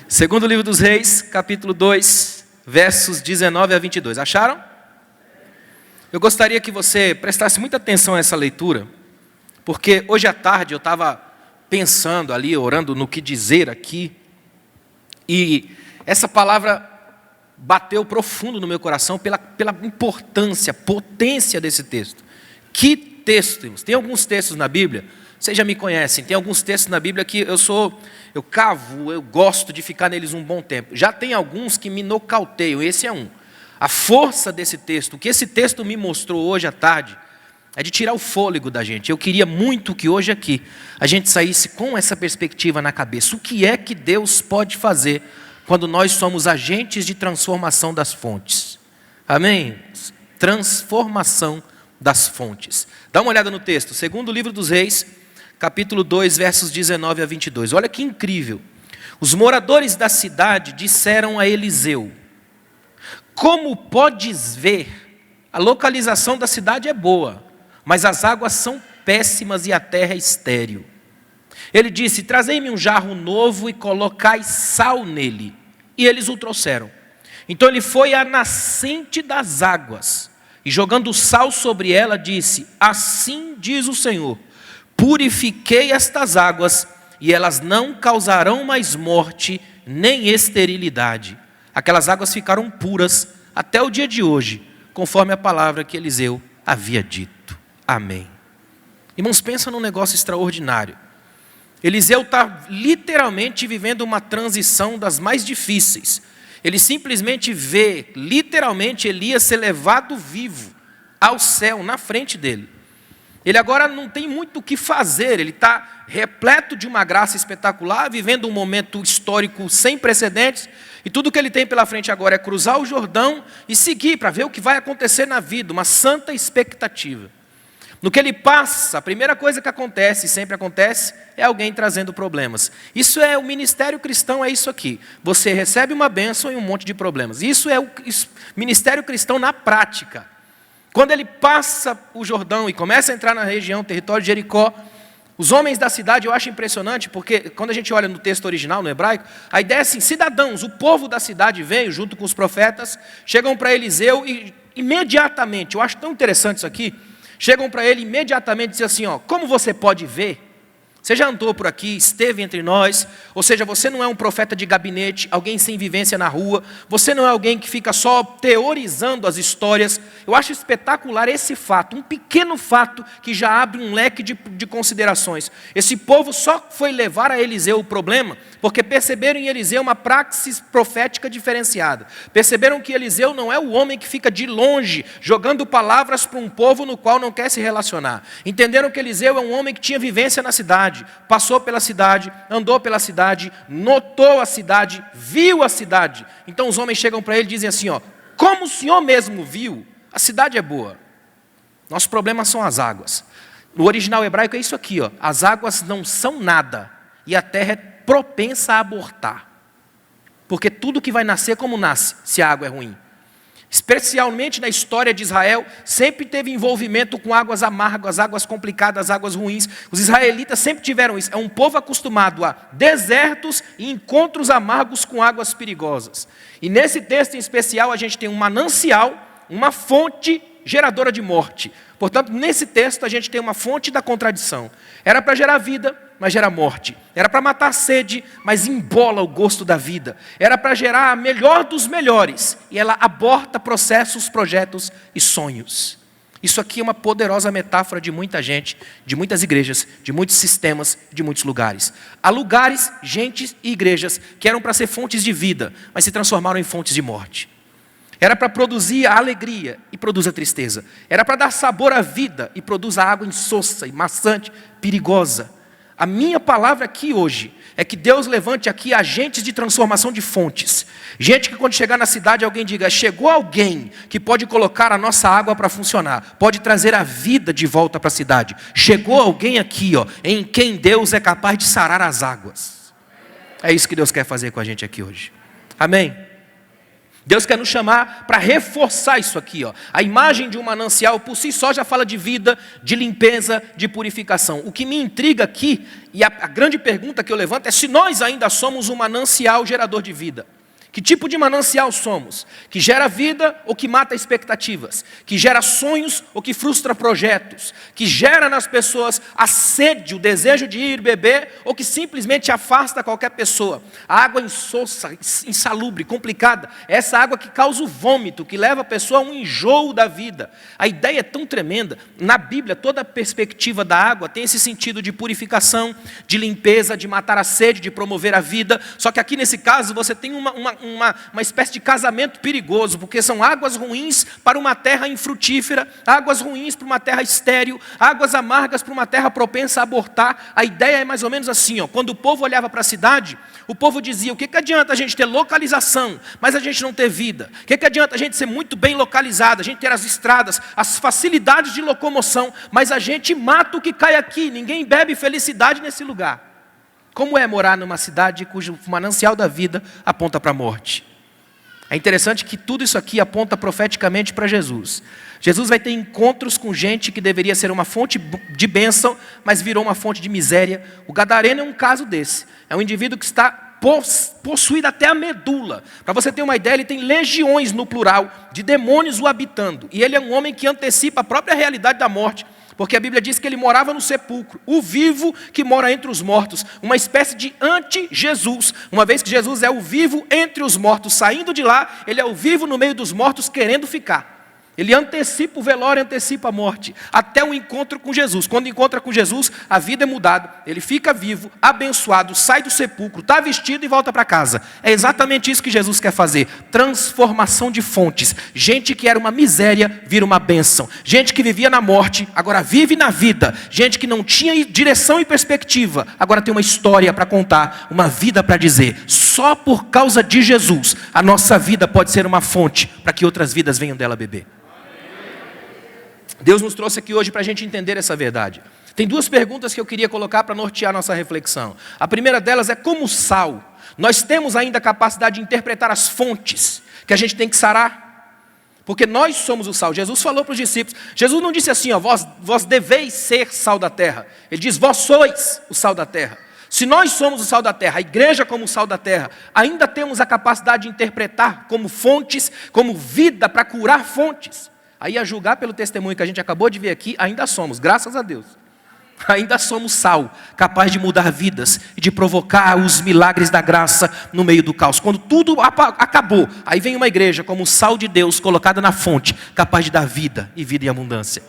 Segundo livro dos Reis, capítulo 2, versos 19 a 22. Acharam? Eu gostaria que você prestasse muita atenção a essa leitura, porque hoje à tarde eu estava pensando ali, orando no que dizer aqui, e essa palavra bateu profundo no meu coração pela importância, potência desse texto. Que texto, irmãos? Tem alguns textos na Bíblia, vocês já me conhecem, tem alguns textos na Bíblia que eu cavo, eu gosto de ficar neles um bom tempo. Já tem alguns que me nocauteiam, esse é um. A força desse texto, o que esse texto me mostrou hoje à tarde, é de tirar o fôlego da gente. Eu queria muito que hoje aqui a gente saísse com essa perspectiva na cabeça. O que é que Deus pode fazer quando nós somos agentes de transformação das fontes? Amém? Transformação das fontes. Dá uma olhada no texto, segundo livro dos Reis, capítulo 2, versos 19 a 22. Olha que incrível. Os moradores da cidade disseram a Eliseu: como podes ver, a localização da cidade é boa, mas as águas são péssimas e a terra é estéril. Ele disse: trazei-me um jarro novo e colocai sal nele. E eles o trouxeram. Então ele foi à nascente das águas, e jogando sal sobre ela, disse: assim diz o Senhor, purifiquei estas águas, e elas não causarão mais morte, nem esterilidade. Aquelas águas ficaram puras até o dia de hoje, conforme a palavra que Eliseu havia dito. Amém. Irmãos, pensa num negócio extraordinário. Eliseu está literalmente vivendo uma transição das mais difíceis. Ele simplesmente vê, literalmente, Elias ser levado vivo ao céu, na frente dele. Ele agora não tem muito o que fazer, ele está repleto de uma graça espetacular, vivendo um momento histórico sem precedentes, e tudo que ele tem pela frente agora é cruzar o Jordão e seguir para ver o que vai acontecer na vida, uma santa expectativa. No que ele passa, a primeira coisa que acontece, e sempre acontece, é alguém trazendo problemas. Isso é o ministério cristão, é isso aqui. Você recebe uma bênção e um monte de problemas. Isso é o ministério cristão na prática. Quando ele passa o Jordão e começa a entrar na região, território de Jericó, os homens da cidade, eu acho impressionante, porque quando a gente olha no texto original, no hebraico, a ideia é assim: cidadãos, o povo da cidade veio junto com os profetas, chegam para Eliseu e imediatamente, eu acho tão interessante isso aqui, chegam para ele imediatamente e dizem assim: ó, como você pode ver, você já andou por aqui, esteve entre nós, ou seja, você não é um profeta de gabinete, alguém sem vivência na rua, você não é alguém que fica só teorizando as histórias. Eu acho espetacular esse fato, um pequeno fato que já abre um leque de considerações. Esse povo só foi levar a Eliseu o problema porque perceberam em Eliseu uma praxis profética diferenciada. Perceberam que Eliseu não é o homem que fica de longe jogando palavras para um povo no qual não quer se relacionar. Entenderam que Eliseu é um homem que tinha vivência na cidade, passou pela cidade, andou pela cidade, notou a cidade, viu a cidade. Então os homens chegam para ele e dizem assim: ó, como o senhor mesmo viu, a cidade é boa. Nosso problema são as águas. No original hebraico é isso aqui, ó, as águas não são nada e a terra é propensa a abortar. Porque tudo que vai nascer como nasce, se a água é ruim. Especialmente na história de Israel, sempre teve envolvimento com águas amargas, águas complicadas, águas ruins. Os israelitas sempre tiveram isso. É um povo acostumado a desertos e encontros amargos com águas perigosas. E nesse texto em especial a gente tem um manancial, uma fonte geradora de morte. Portanto, nesse texto a gente tem uma fonte da contradição. Era para gerar vida, mas gera morte. Era para matar a sede, mas embola o gosto da vida. Era para gerar a melhor dos melhores, e ela aborta processos, projetos e sonhos. Isso aqui é uma poderosa metáfora de muita gente, de muitas igrejas, de muitos sistemas, de muitos lugares. Há lugares, gentes e igrejas que eram para ser fontes de vida, mas se transformaram em fontes de morte. Era para produzir a alegria e produz a tristeza. Era para dar sabor à vida e produz a água insossa e maçante, perigosa. A minha palavra aqui hoje é que Deus levante aqui agentes de transformação de fontes. Gente que quando chegar na cidade alguém diga: chegou alguém que pode colocar a nossa água para funcionar, pode trazer a vida de volta para a cidade. Chegou alguém aqui, ó, em quem Deus é capaz de sarar as águas. É isso que Deus quer fazer com a gente aqui hoje. Amém? Deus quer nos chamar para reforçar isso aqui, ó. A imagem de um manancial por si só já fala de vida, de limpeza, de purificação. O que me intriga aqui, e a grande pergunta que eu levanto é se nós ainda somos um manancial gerador de vida. Que tipo de manancial somos? Que gera vida ou que mata expectativas? Que gera sonhos ou que frustra projetos? Que gera nas pessoas a sede, o desejo de ir beber ou que simplesmente afasta qualquer pessoa? A água insossa, insalubre, complicada, é essa água que causa o vômito, que leva a pessoa a um enjoo da vida. A ideia é tão tremenda. Na Bíblia, toda a perspectiva da água tem esse sentido de purificação, de limpeza, de matar a sede, de promover a vida. Só que aqui nesse caso você tem uma espécie de casamento perigoso, porque são águas ruins para uma terra infrutífera, águas ruins para uma terra estéril, águas amargas para uma terra propensa a abortar. A ideia é mais ou menos assim, ó, quando o povo olhava para a cidade, o povo dizia, o que adianta a gente ter localização, mas a gente não ter vida? O que adianta a gente ser muito bem localizado, a gente ter as estradas, as facilidades de locomoção, mas a gente mata o que cai aqui, ninguém bebe felicidade nesse lugar. Como é morar numa cidade cujo manancial da vida aponta para a morte? É interessante que tudo isso aqui aponta profeticamente para Jesus. Jesus vai ter encontros com gente que deveria ser uma fonte de bênção, mas virou uma fonte de miséria. O gadareno é um caso desse. É um indivíduo que está possuído até a medula. Para você ter uma ideia, ele tem legiões no plural de demônios o habitando. E ele é um homem que antecipa a própria realidade da morte. Porque a Bíblia diz que ele morava no sepulcro, o vivo que mora entre os mortos, uma espécie de anti-Jesus. Uma vez que Jesus é o vivo entre os mortos, saindo de lá, ele é o vivo no meio dos mortos, querendo ficar. Ele antecipa o velório, antecipa a morte, até o encontro com Jesus. Quando encontra com Jesus, a vida é mudada, ele fica vivo, abençoado, sai do sepulcro, está vestido e volta para casa. É exatamente isso que Jesus quer fazer, transformação de fontes. Gente que era uma miséria, vira uma bênção. Gente que vivia na morte, agora vive na vida. Gente que não tinha direção e perspectiva, agora tem uma história para contar, uma vida para dizer. Só por causa de Jesus, a nossa vida pode ser uma fonte para que outras vidas venham dela beber. Deus nos trouxe aqui hoje para a gente entender essa verdade. Tem duas perguntas que eu queria colocar para nortear nossa reflexão. A primeira delas é como sal. Nós temos ainda a capacidade de interpretar as fontes que a gente tem que sarar? Porque nós somos o sal. Jesus falou para os discípulos. Jesus não disse assim, ó, vós deveis ser sal da terra. Ele diz, vós sois o sal da terra. Se nós somos o sal da terra, a igreja como o sal da terra, ainda temos a capacidade de interpretar como fontes, como vida para curar fontes. Aí, a julgar pelo testemunho que a gente acabou de ver aqui, ainda somos, graças a Deus. Ainda somos sal, capaz de mudar vidas e de provocar os milagres da graça no meio do caos. Quando tudo acabou, aí vem uma igreja como sal de Deus, colocada na fonte, capaz de dar vida e vida em abundância.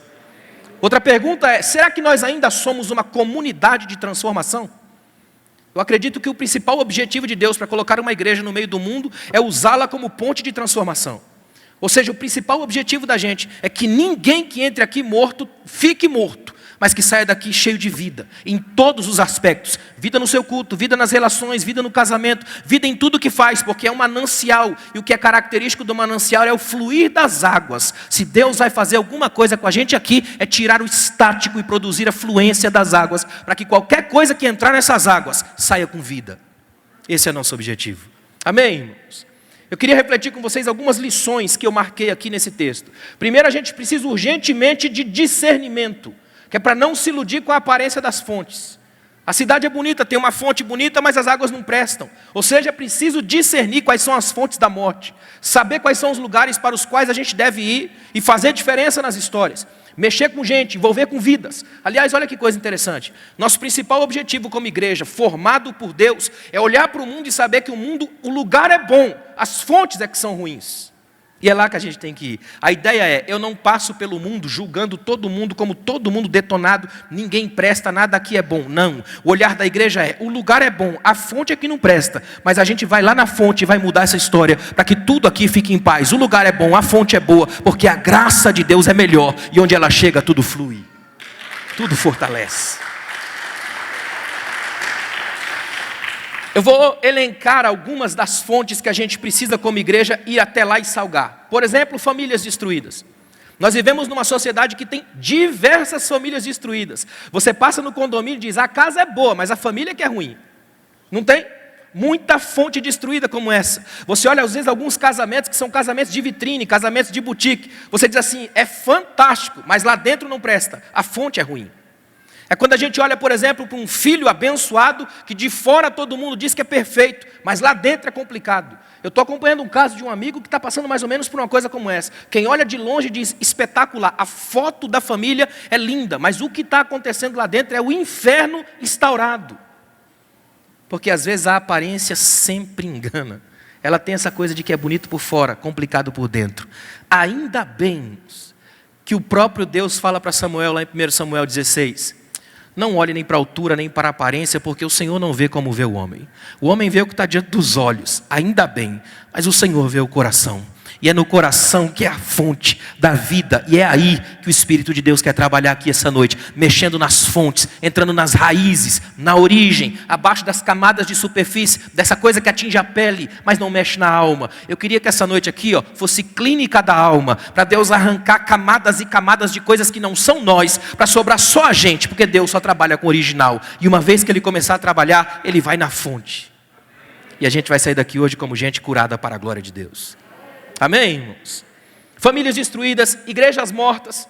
Outra pergunta é, será que nós ainda somos uma comunidade de transformação? Eu acredito que o principal objetivo de Deus para colocar uma igreja no meio do mundo é usá-la como ponte de transformação. Ou seja, o principal objetivo da gente é que ninguém que entre aqui morto, fique morto, mas que saia daqui cheio de vida, em todos os aspectos. Vida no seu culto, vida nas relações, vida no casamento, vida em tudo que faz, porque é um manancial, e o que é característico do manancial é o fluir das águas. Se Deus vai fazer alguma coisa com a gente aqui, é tirar o estático e produzir a fluência das águas, para que qualquer coisa que entrar nessas águas, saia com vida. Esse é o nosso objetivo. Amém, irmãos? Eu queria refletir com vocês algumas lições que eu marquei aqui nesse texto. Primeiro, a gente precisa urgentemente de discernimento, que é para não se iludir com a aparência das fontes. A cidade é bonita, tem uma fonte bonita, mas as águas não prestam. Ou seja, é preciso discernir quais são as fontes da morte, saber quais são os lugares para os quais a gente deve ir e fazer diferença nas histórias. Mexer com gente, envolver com vidas. Aliás, olha que coisa interessante. Nosso principal objetivo como igreja, formado por Deus, é olhar para o mundo e saber que o lugar é bom, as fontes é que são ruins. E é lá que a gente tem que ir. A ideia é, eu não passo pelo mundo julgando todo mundo como todo mundo detonado, ninguém presta, nada aqui é bom. Não, o olhar da igreja é, o lugar é bom, a fonte é que não presta, mas a gente vai lá na fonte e vai mudar essa história, para que tudo aqui fique em paz. O lugar é bom, a fonte é boa, porque a graça de Deus é melhor, e onde ela chega tudo flui, tudo fortalece. Eu vou elencar algumas das fontes que a gente precisa como igreja ir até lá e salgar. Por exemplo, famílias destruídas. Nós vivemos numa sociedade que tem diversas famílias destruídas. Você passa no condomínio e diz, a casa é boa, mas a família que é ruim. Não tem? Muita fonte destruída como essa. Você olha às vezes alguns casamentos que são casamentos de vitrine, casamentos de boutique. Você diz assim, é fantástico, mas lá dentro não presta. A fonte é ruim. É quando a gente olha, por exemplo, para um filho abençoado, que de fora todo mundo diz que é perfeito, mas lá dentro é complicado. Eu estou acompanhando um caso de um amigo que está passando mais ou menos por uma coisa como essa. Quem olha de longe diz, espetacular, a foto da família é linda, mas o que está acontecendo lá dentro é o inferno instaurado. Porque às vezes a aparência sempre engana. Ela tem essa coisa de que é bonito por fora, complicado por dentro. Ainda bem que o próprio Deus fala para Samuel, lá em 1 Samuel 16, não olhe nem para a altura, nem para a aparência, porque o Senhor não vê como vê o homem. O homem vê o que está diante dos olhos, ainda bem, mas o Senhor vê o coração. E é no coração que é a fonte da vida. E é aí que o Espírito de Deus quer trabalhar aqui essa noite. Mexendo nas fontes, entrando nas raízes, na origem, abaixo das camadas de superfície, dessa coisa que atinge a pele, mas não mexe na alma. Eu queria que essa noite aqui fosse clínica da alma, para Deus arrancar camadas e camadas de coisas que não são nós, para sobrar só a gente, porque Deus só trabalha com o original. E uma vez que Ele começar a trabalhar, Ele vai na fonte. E a gente vai sair daqui hoje como gente curada para a glória de Deus. Amém, irmãos? Famílias destruídas, igrejas mortas.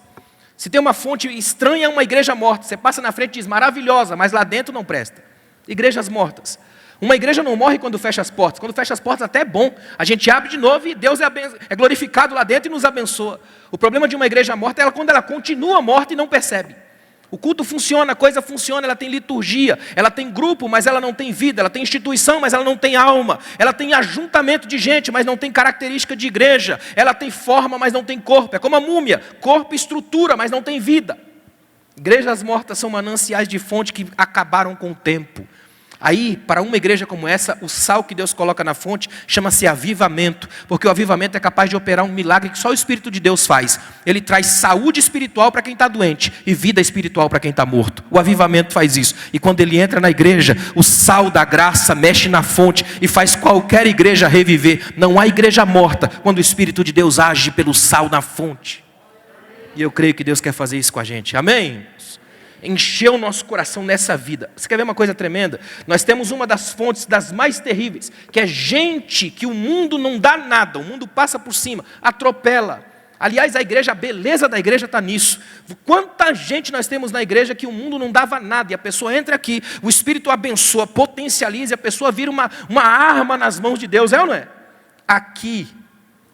Se tem uma fonte estranha, é uma igreja morta. Você passa na frente e diz, maravilhosa, mas lá dentro não presta. Igrejas mortas. Uma igreja não morre quando fecha as portas. Quando fecha as portas até é bom. A gente abre de novo e Deus é glorificado lá dentro e nos abençoa. O problema de uma igreja morta é quando ela continua morta e não percebe. O culto funciona, a coisa funciona, ela tem liturgia, ela tem grupo, mas ela não tem vida, ela tem instituição, mas ela não tem alma, ela tem ajuntamento de gente, mas não tem característica de igreja, ela tem forma, mas não tem corpo, é como a múmia, corpo e estrutura, mas não tem vida. Igrejas mortas são mananciais de fonte que acabaram com o tempo. Aí, para uma igreja como essa, o sal que Deus coloca na fonte chama-se avivamento, porque o avivamento é capaz de operar um milagre que só o Espírito de Deus faz. Ele traz saúde espiritual para quem está doente e vida espiritual para quem está morto. O avivamento faz isso. E quando ele entra na igreja, o sal da graça mexe na fonte e faz qualquer igreja reviver. Não há igreja morta quando o Espírito de Deus age pelo sal na fonte. E eu creio que Deus quer fazer isso com a gente. Amém? Encher o nosso coração nessa vida. Você quer ver uma coisa tremenda? Nós temos uma das fontes das mais terríveis, que é gente que o mundo não dá nada, o mundo passa por cima, atropela. Aliás, a beleza da igreja está nisso. Quanta gente nós temos na igreja que o mundo não dava nada, e a pessoa entra aqui, o Espírito abençoa, potencializa, e a pessoa vira uma arma nas mãos de Deus, é ou não é? Aqui,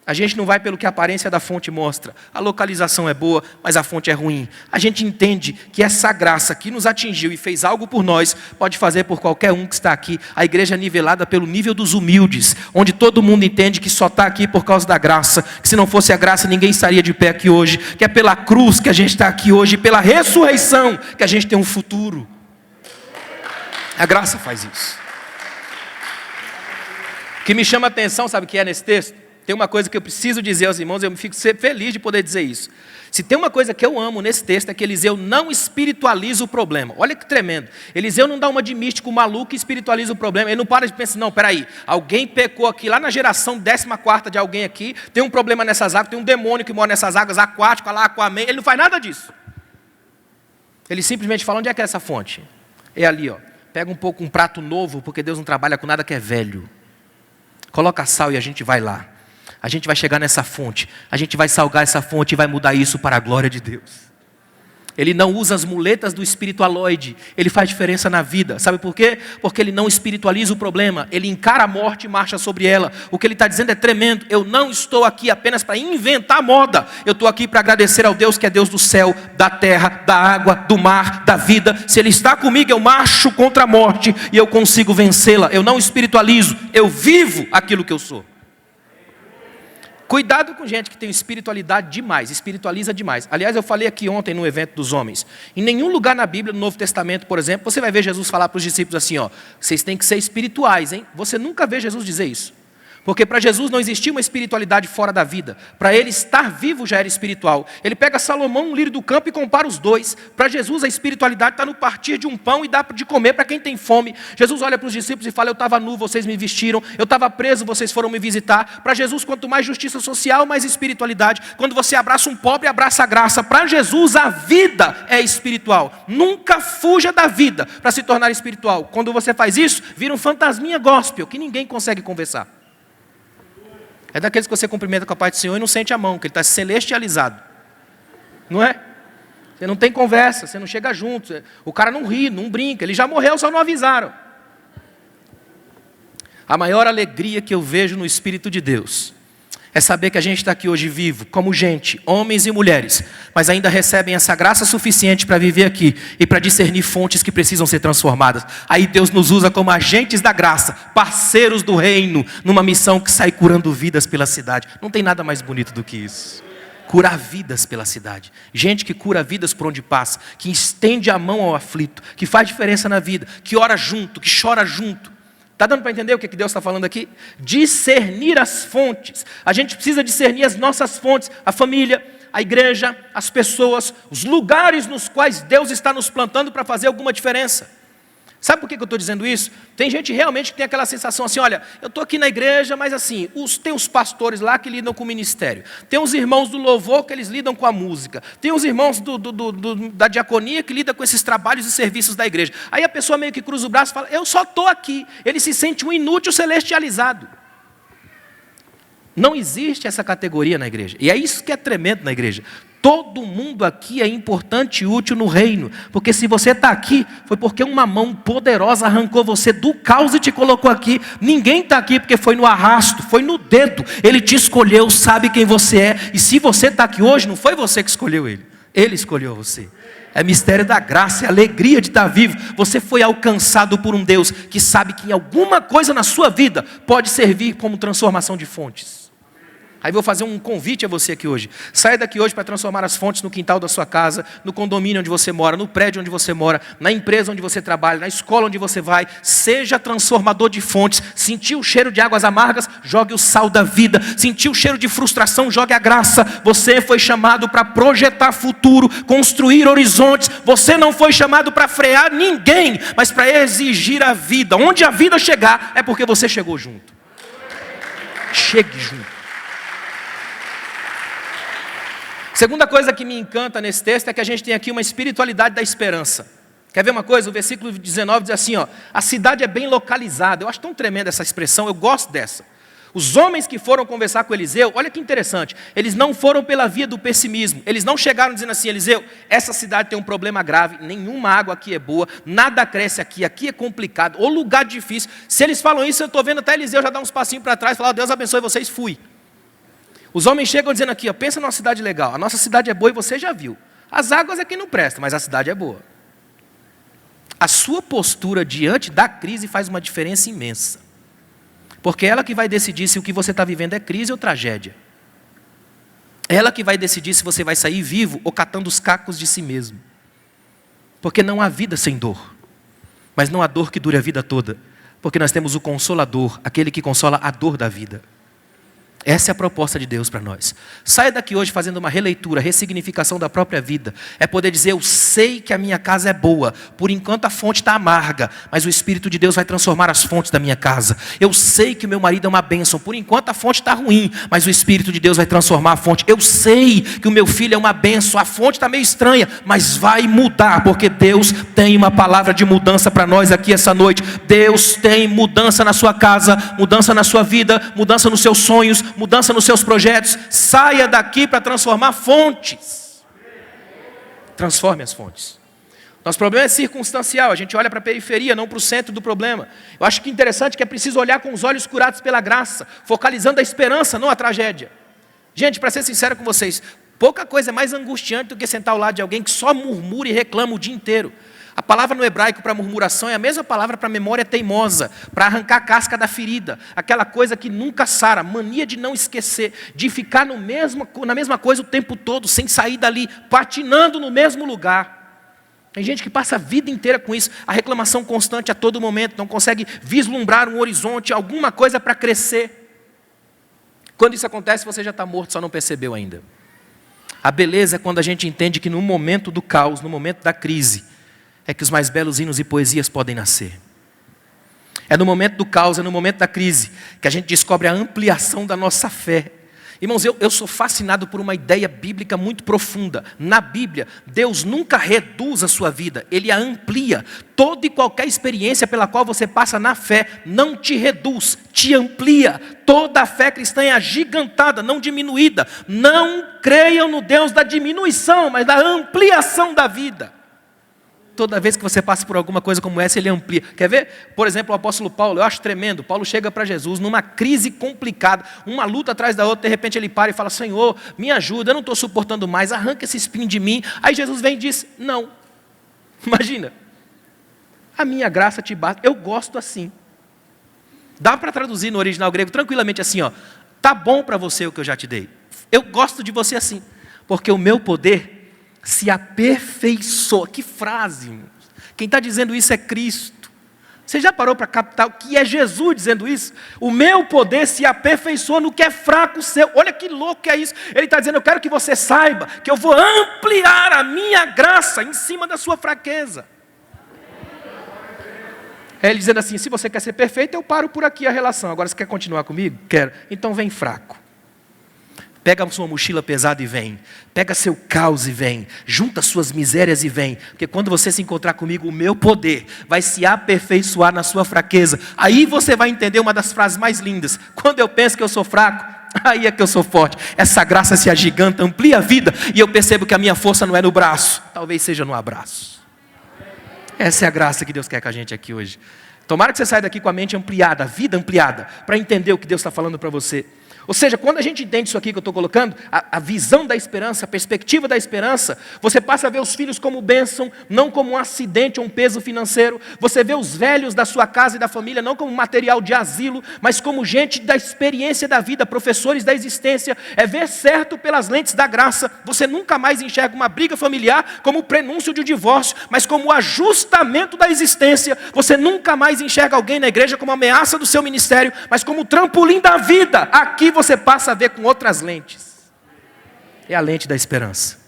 a gente não vai pelo que a aparência da fonte mostra. A localização é boa, mas a fonte é ruim. A gente entende que essa graça que nos atingiu e fez algo por nós, pode fazer por qualquer um que está aqui. A igreja é nivelada pelo nível dos humildes, onde todo mundo entende que só está aqui por causa da graça, que se não fosse a graça ninguém estaria de pé aqui hoje, que é pela cruz que a gente está aqui hoje, pela ressurreição que a gente tem um futuro. A graça faz isso. O que me chama a atenção, sabe o que é nesse texto? Tem uma coisa que eu preciso dizer aos irmãos, eu fico feliz de poder dizer isso. Se tem uma coisa que eu amo nesse texto, é que Eliseu não espiritualiza o problema. Olha que tremendo. Eliseu não dá uma de místico maluco e espiritualiza o problema. Ele não para de pensar, não, peraí, alguém pecou aqui, lá na geração 14ª de alguém aqui, tem um problema nessas águas, tem um demônio que mora nessas águas, aquático, lá, Aquaman. Ele não faz nada disso. Ele simplesmente fala, onde é que é essa fonte? É ali, ó. Pega um prato novo, porque Deus não trabalha com nada que é velho. Coloca sal e a gente vai lá. A gente vai chegar nessa fonte, a gente vai salgar essa fonte e vai mudar isso para a glória de Deus. Ele não usa as muletas do espiritualoide, ele faz diferença na vida. Sabe por quê? Porque ele não espiritualiza o problema, ele encara a morte e marcha sobre ela. O que ele está dizendo é tremendo. Eu não estou aqui apenas para inventar moda, eu estou aqui para agradecer ao Deus que é Deus do céu, da terra, da água, do mar, da vida. Se Ele está comigo, eu marcho contra a morte e eu consigo vencê-la. Eu não espiritualizo, eu vivo aquilo que eu sou. Cuidado com gente que tem espiritualidade demais, espiritualiza demais. Aliás, eu falei aqui ontem no evento dos homens. Em nenhum lugar na Bíblia, no Novo Testamento, por exemplo, você vai ver Jesus falar para os discípulos assim, ó, vocês têm que ser espirituais, hein? Você nunca vê Jesus dizer isso. Porque para Jesus não existia uma espiritualidade fora da vida. Para ele estar vivo já era espiritual. Ele pega Salomão, um lírio do campo, e compara os dois. Para Jesus a espiritualidade está no partir de um pão e dá de comer para quem tem fome. Jesus olha para os discípulos e fala: eu estava nu, vocês me vestiram. Eu estava preso, vocês foram me visitar. Para Jesus, quanto mais justiça social, mais espiritualidade. Quando você abraça um pobre, abraça a graça. Para Jesus a vida é espiritual. Nunca fuja da vida para se tornar espiritual. Quando você faz isso, vira um fantasminha gospel que ninguém consegue conversar. É daqueles que você cumprimenta com a paz do Senhor e não sente a mão, que ele está celestializado. Não é? Você não tem conversa, você não chega junto. O cara não ri, não brinca. Ele já morreu, só não avisaram. A maior alegria que eu vejo no Espírito de Deus é saber que a gente está aqui hoje vivo, como gente, homens e mulheres, mas ainda recebem essa graça suficiente para viver aqui e para discernir fontes que precisam ser transformadas. Aí Deus nos usa como agentes da graça, parceiros do reino, numa missão que sai curando vidas pela cidade. Não tem nada mais bonito do que isso. Curar vidas pela cidade. Gente que cura vidas por onde passa, que estende a mão ao aflito, que faz diferença na vida, que ora junto, que chora junto. Está dando para entender o que Deus está falando aqui? Discernir as fontes. A gente precisa discernir as nossas fontes. A família, a igreja, as pessoas, os lugares nos quais Deus está nos plantando para fazer alguma diferença. Sabe por que eu estou dizendo isso? Tem gente realmente que tem aquela sensação assim: olha, eu estou aqui na igreja, mas assim, tem os pastores lá que lidam com o ministério. Tem os irmãos do louvor que eles lidam com a música. Tem os irmãos da diaconia que lidam com esses trabalhos e serviços da igreja. Aí a pessoa meio que cruza o braço e fala: eu só estou aqui. Ele se sente um inútil celestializado. Não existe essa categoria na igreja. E é isso que é tremendo na igreja. Todo mundo aqui é importante e útil no reino. Porque se você está aqui, foi porque uma mão poderosa arrancou você do caos e te colocou aqui. Ninguém está aqui porque foi no arrasto, foi no dedo. Ele te escolheu, sabe quem você é. E se você está aqui hoje, não foi você que escolheu ele. Ele escolheu você. É mistério da graça, é alegria de estar vivo. Você foi alcançado por um Deus que sabe que em alguma coisa na sua vida pode servir como transformação de fontes. Aí vou fazer um convite a você aqui hoje. Saia daqui hoje para transformar as fontes no quintal da sua casa, no condomínio onde você mora, no prédio onde você mora, na empresa onde você trabalha, na escola onde você vai. Seja transformador de fontes. Sentiu o cheiro de águas amargas? Jogue o sal da vida. Sentiu o cheiro de frustração? Jogue a graça. Você foi chamado para projetar futuro, construir horizontes. Você não foi chamado para frear ninguém, mas para exigir a vida. Onde a vida chegar, é porque você chegou junto. Chegue junto. Segunda coisa que me encanta nesse texto é que a gente tem aqui uma espiritualidade da esperança. Quer ver uma coisa? O versículo 19 diz assim, ó: a cidade é bem localizada. Eu acho tão tremenda essa expressão, eu gosto dessa. Os homens que foram conversar com Eliseu, olha que interessante, eles não foram pela via do pessimismo. Eles não chegaram dizendo assim: Eliseu, essa cidade tem um problema grave, nenhuma água aqui é boa, nada cresce aqui é complicado, ou lugar difícil. Se eles falam isso, eu estou vendo até Eliseu já dar uns passinhos para trás e falar: oh, Deus abençoe vocês, fui. Os homens chegam dizendo aqui, ó, pensa numa cidade legal, a nossa cidade é boa e você já viu. As águas é que não presta, mas a cidade é boa. A sua postura diante da crise faz uma diferença imensa. Porque é ela que vai decidir se o que você está vivendo é crise ou tragédia. É ela que vai decidir se você vai sair vivo ou catando os cacos de si mesmo. Porque não há vida sem dor. Mas não há dor que dure a vida toda. Porque nós temos o Consolador, aquele que consola a dor da vida. Essa é a proposta de Deus para nós. Saia daqui hoje fazendo uma releitura, ressignificação da própria vida. É poder dizer: eu sei que a minha casa é boa, por enquanto a fonte está amarga, mas o Espírito de Deus vai transformar as fontes da minha casa. Eu sei que o meu marido é uma bênção, por enquanto a fonte está ruim, mas o Espírito de Deus vai transformar a fonte. Eu sei que o meu filho é uma bênção, a fonte está meio estranha, mas vai mudar, porque Deus tem uma palavra de mudança para nós aqui essa noite. Deus tem mudança na sua casa, mudança na sua vida, mudança nos seus sonhos, mudança nos seus projetos. Saia daqui para transformar fontes. Transforme as fontes. Nosso problema é circunstancial. A gente olha para a periferia, não para o centro do problema. Eu acho que é interessante que é preciso olhar com os olhos curados pela graça, focalizando a esperança, não a tragédia. Gente, para ser sincero com vocês, pouca coisa é mais angustiante do que sentar ao lado de alguém que só murmura e reclama o dia inteiro. A palavra no hebraico para murmuração é a mesma palavra para memória teimosa, para arrancar a casca da ferida, aquela coisa que nunca sara, mania de não esquecer, de ficar na mesma coisa o tempo todo, sem sair dali, patinando no mesmo lugar. Tem gente que passa a vida inteira com isso, a reclamação constante a todo momento, não consegue vislumbrar um horizonte, alguma coisa para crescer. Quando isso acontece, você já está morto, só não percebeu ainda. A beleza é quando a gente entende que no momento do caos, no momento da crise, é que os mais belos hinos e poesias podem nascer. É no momento do caos, é no momento da crise, que a gente descobre a ampliação da nossa fé. Irmãos, eu sou fascinado por uma ideia bíblica muito profunda. Na Bíblia, Deus nunca reduz a sua vida, Ele a amplia. Toda e qualquer experiência pela qual você passa na fé, não te reduz, te amplia. Toda a fé cristã é agigantada, não diminuída. Não creiam no Deus da diminuição, mas da ampliação da vida. Toda vez que você passa por alguma coisa como essa, Ele amplia. Quer ver? Por exemplo, o apóstolo Paulo, eu acho tremendo. Paulo chega para Jesus numa crise complicada, uma luta atrás da outra, de repente ele para e fala: Senhor, me ajuda, eu não estou suportando mais, arranca esse espinho de mim. Aí Jesus vem e diz: não. Imagina, a minha graça te basta, eu gosto assim. Dá para traduzir no original grego tranquilamente assim, ó: tá bom para você o que eu já te dei. Eu gosto de você assim, porque o meu poder se aperfeiçoa. Que frase, irmãos. Quem está dizendo isso é Cristo. Você já parou para captar o que é Jesus dizendo isso? O meu poder se aperfeiçoa no que é fraco seu. Olha que louco que é isso. Ele está dizendo: eu quero que você saiba que eu vou ampliar a minha graça em cima da sua fraqueza. É ele dizendo assim: se você quer ser perfeito, eu paro por aqui a relação. Agora, você quer continuar comigo? Quero. Então vem fraco. Pega a sua mochila pesada e vem. Pega seu caos e vem. Junta suas misérias e vem. Porque quando você se encontrar comigo, o meu poder vai se aperfeiçoar na sua fraqueza. Aí você vai entender uma das frases mais lindas. Quando eu penso que eu sou fraco, aí é que eu sou forte. Essa graça se agiganta, amplia a vida. E eu percebo que a minha força não é no braço. Talvez seja no abraço. Essa é a graça que Deus quer com a gente aqui hoje. Tomara que você saia daqui com a mente ampliada, a vida ampliada, para entender o que Deus está falando para você. Ou seja, quando a gente entende isso aqui que eu estou colocando, a visão da esperança, a perspectiva da esperança, você passa a ver os filhos como bênção, não como um acidente ou um peso financeiro. Você vê os velhos da sua casa e da família não como material de asilo, mas como gente da experiência da vida, professores da existência. É ver certo pelas lentes da graça. Você nunca mais enxerga uma briga familiar como o prenúncio de um divórcio, mas como o ajustamento da existência. Você nunca mais enxerga alguém na igreja como ameaça do seu ministério, mas como o trampolim da vida. Aqui você passa a ver com outras lentes. É a lente da esperança.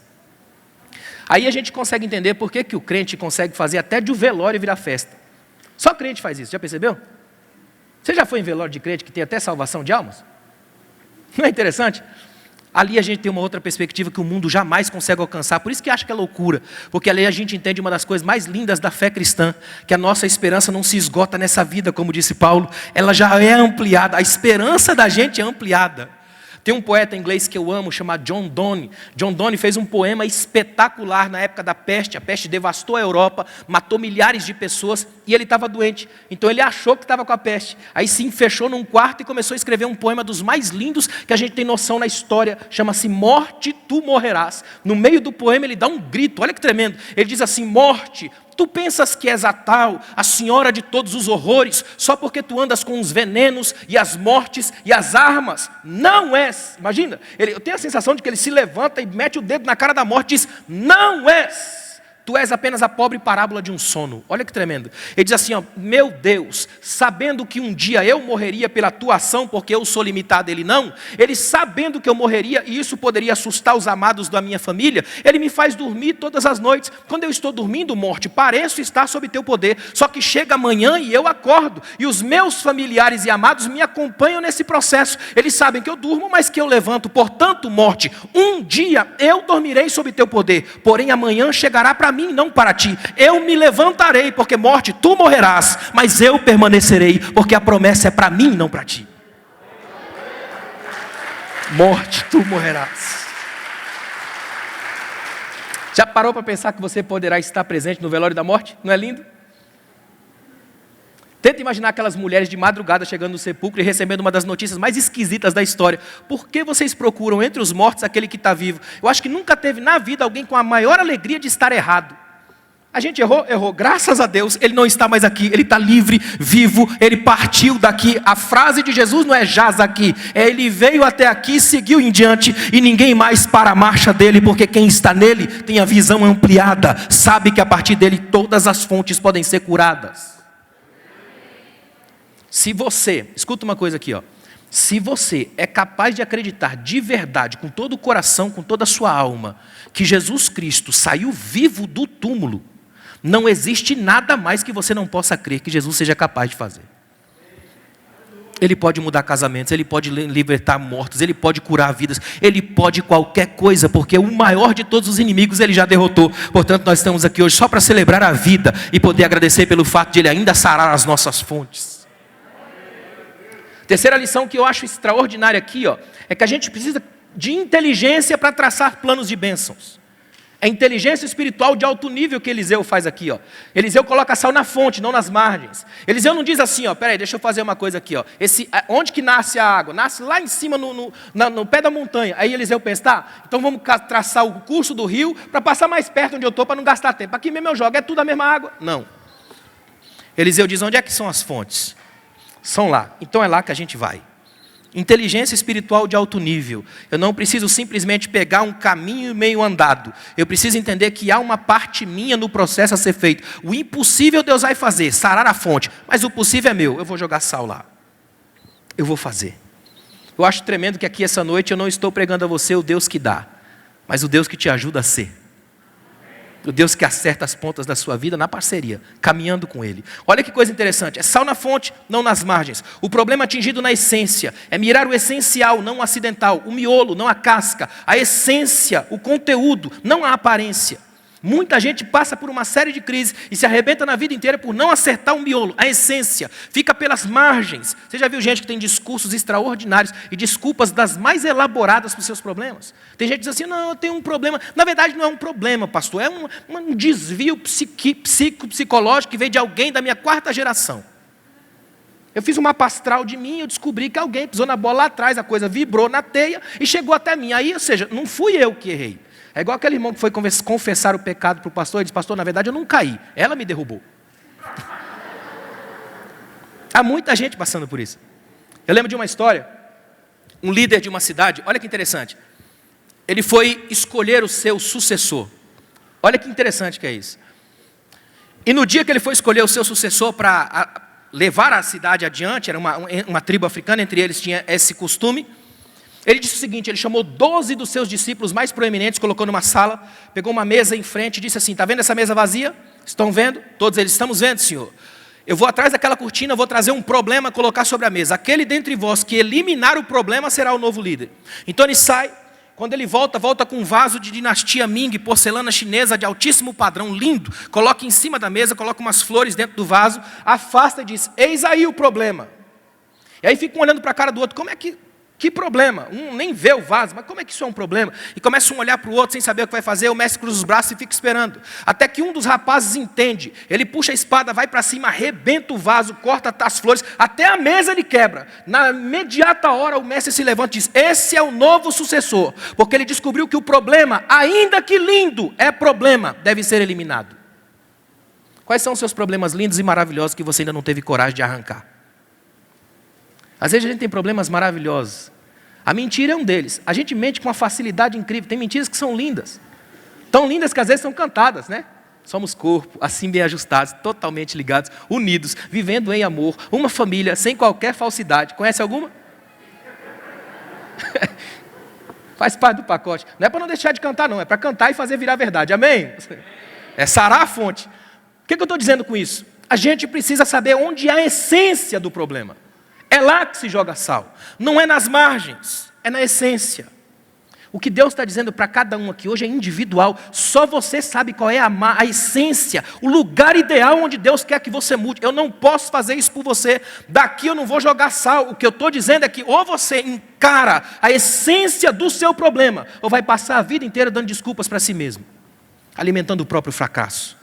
Aí a gente consegue entender por que o crente consegue fazer até de um velório virar festa. Só crente faz isso, já percebeu? Você já foi em velório de crente que tem até salvação de almas? Não é interessante? Ali a gente tem uma outra perspectiva que o mundo jamais consegue alcançar. Por isso que acha que é loucura. Porque ali a gente entende uma das coisas mais lindas da fé cristã. Que a nossa esperança não se esgota nessa vida, como disse Paulo. Ela já é ampliada. A esperança da gente é ampliada. Tem um poeta inglês que eu amo, chamado John Donne. John Donne fez um poema espetacular na época da peste. A peste devastou a Europa, matou milhares de pessoas e ele estava doente. Então ele achou que estava com a peste. Aí se fechou num quarto e começou a escrever um poema dos mais lindos que a gente tem noção na história. Chama-se Morte, Tu Morrerás. No meio do poema ele dá um grito, olha que tremendo. Ele diz assim: morte, tu pensas que és a tal, a senhora de todos os horrores, só porque tu andas com os venenos e as mortes e as armas? Não és. Imagina, eu tenho a sensação de que ele se levanta e mete o dedo na cara da morte e diz: não és. Tu és apenas a pobre parábola de um sono. Olha que tremendo. Ele diz assim, ó: meu Deus, sabendo que um dia eu morreria pela tua ação, porque eu sou limitado, ele não. Ele sabendo que eu morreria e isso poderia assustar os amados da minha família, ele me faz dormir todas as noites. Quando eu estou dormindo, morte, pareço estar sob teu poder. Só que chega amanhã e eu acordo. E os meus familiares e amados me acompanham nesse processo. Eles sabem que eu durmo, mas que eu levanto. Portanto, morte, um dia eu dormirei sob teu poder. Porém, amanhã chegará para mim, não para ti. Eu me levantarei, porque morte, tu morrerás, mas eu permanecerei, porque a promessa é para mim, não para ti. Morte, tu morrerás. Já parou para pensar que você poderá estar presente no velório da morte? Não é lindo? Tenta imaginar aquelas mulheres de madrugada chegando no sepulcro e recebendo uma das notícias mais esquisitas da história. Por que vocês procuram entre os mortos aquele que está vivo? Eu acho que nunca teve na vida alguém com a maior alegria de estar errado. A gente errou, graças a Deus, ele não está mais aqui, ele está livre, vivo, ele partiu daqui. A frase de Jesus não é jaz aqui, é ele veio até aqui, seguiu em diante e ninguém mais para a marcha dele, porque quem está nele tem a visão ampliada, sabe que a partir dele todas as fontes podem ser curadas. Se você, escuta uma coisa aqui, ó. Se você é capaz de acreditar de verdade, com todo o coração, com toda a sua alma, que Jesus Cristo saiu vivo do túmulo, não existe nada mais que você não possa crer que Jesus seja capaz de fazer. Ele pode mudar casamentos, Ele pode libertar mortos, Ele pode curar vidas, Ele pode qualquer coisa, porque o maior de todos os inimigos Ele já derrotou. Portanto, nós estamos aqui hoje só para celebrar a vida e poder agradecer pelo fato de Ele ainda sarar as nossas fontes. Terceira lição que eu acho extraordinária aqui, é que a gente precisa de inteligência para traçar planos de bênçãos. É inteligência espiritual de alto nível que Eliseu faz aqui. Eliseu coloca sal na fonte, não nas margens. Eliseu não diz assim, peraí, deixa eu fazer uma coisa aqui. Onde que nasce a água? Nasce lá em cima, no pé da montanha. Aí Eliseu pensa, tá, então vamos traçar o curso do rio para passar mais perto onde eu estou, para não gastar tempo. Aqui mesmo eu jogo, é tudo a mesma água. Não. Eliseu diz, onde é que são as fontes? São lá. Então é lá que a gente vai. Inteligência espiritual de alto nível. Eu não preciso simplesmente pegar um caminho meio andado. Eu preciso entender que há uma parte minha no processo a ser feito. O impossível Deus vai fazer, sarar a fonte. Mas o possível é meu. Eu vou jogar sal lá. Eu vou fazer. Eu acho tremendo que aqui essa noite eu não estou pregando a você o Deus que dá, mas o Deus que te ajuda a ser. O Deus que acerta as pontas da sua vida na parceria, caminhando com Ele. Olha que coisa interessante, é sal na fonte, não nas margens. O problema atingido na essência, é mirar o essencial, não o acidental. O miolo, não a casca. A essência, o conteúdo, não a aparência. Muita gente passa por uma série de crises e se arrebenta na vida inteira por não acertar o miolo, a essência. Fica pelas margens. Você já viu gente que tem discursos extraordinários e desculpas das mais elaboradas para os seus problemas? Tem gente que diz assim, não, eu tenho um problema. Na verdade não é um problema, pastor, é um desvio psicológico que veio de alguém da minha 4ª geração. Eu fiz um mapa astral de mim e eu descobri que alguém pisou na bola lá atrás, a coisa vibrou na teia e chegou até mim. Aí, ou seja, não fui eu que errei. É igual aquele irmão que foi confessar o pecado para o pastor e disse, pastor, na verdade eu não caí, ela me derrubou. Há muita gente passando por isso. Eu lembro de uma história, um líder de uma cidade, olha que interessante. Ele foi escolher o seu sucessor. Olha que interessante que é isso. E no dia que ele foi escolher o seu sucessor para levar a cidade adiante, era uma tribo africana, entre eles tinha esse costume. Ele disse o seguinte, ele chamou 12 dos seus discípulos mais proeminentes, colocou numa sala, pegou uma mesa em frente e disse assim, está vendo essa mesa vazia? Estão vendo? Todos eles, estamos vendo, Senhor. Eu vou atrás daquela cortina, vou trazer um problema, colocar sobre a mesa. Aquele dentre vós que eliminar o problema será o novo líder. Então ele sai, quando ele volta com um vaso de dinastia Ming, porcelana chinesa de altíssimo padrão, lindo. Coloca em cima da mesa, coloca umas flores dentro do vaso, afasta e diz, eis aí o problema. E aí fica um olhando para a cara do outro, que problema? Um nem vê o vaso, mas como é que isso é um problema? E começa um a olhar para o outro sem saber o que vai fazer, o mestre cruza os braços e fica esperando. Até que um dos rapazes entende, ele puxa a espada, vai para cima, arrebenta o vaso, corta as flores, até a mesa ele quebra. Na imediata hora o mestre se levanta e diz, esse é o novo sucessor, porque ele descobriu que o problema, ainda que lindo, é problema, deve ser eliminado. Quais são os seus problemas lindos e maravilhosos que você ainda não teve coragem de arrancar? Às vezes a gente tem problemas maravilhosos. A mentira é um deles. A gente mente com uma facilidade incrível. Tem mentiras que são lindas. Tão lindas que às vezes são cantadas, né? Somos corpo, assim bem ajustados, totalmente ligados, unidos, vivendo em amor, uma família, sem qualquer falsidade. Conhece alguma? Faz parte do pacote. Não é para não deixar de cantar, não. É para cantar e fazer virar verdade. Amém? É sarar a fonte. O que eu estou dizendo com isso? A gente precisa saber onde é a essência do problema. É lá que se joga sal. Não é nas margens, é na essência. O que Deus está dizendo para cada um aqui hoje é individual. Só você sabe qual é a essência, o lugar ideal onde Deus quer que você mude. Eu não posso fazer isso por você. Daqui eu não vou jogar sal. O que eu estou dizendo é que ou você encara a essência do seu problema, ou vai passar a vida inteira dando desculpas para si mesmo, alimentando o próprio fracasso.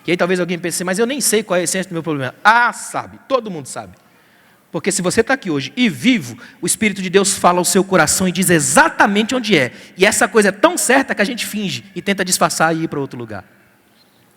E aí talvez alguém pense, mas eu nem sei qual é a essência do meu problema. Ah, sabe, todo mundo sabe. Porque se você está aqui hoje e vivo, o Espírito de Deus fala ao seu coração e diz exatamente onde é. E essa coisa é tão certa que a gente finge e tenta disfarçar e ir para outro lugar.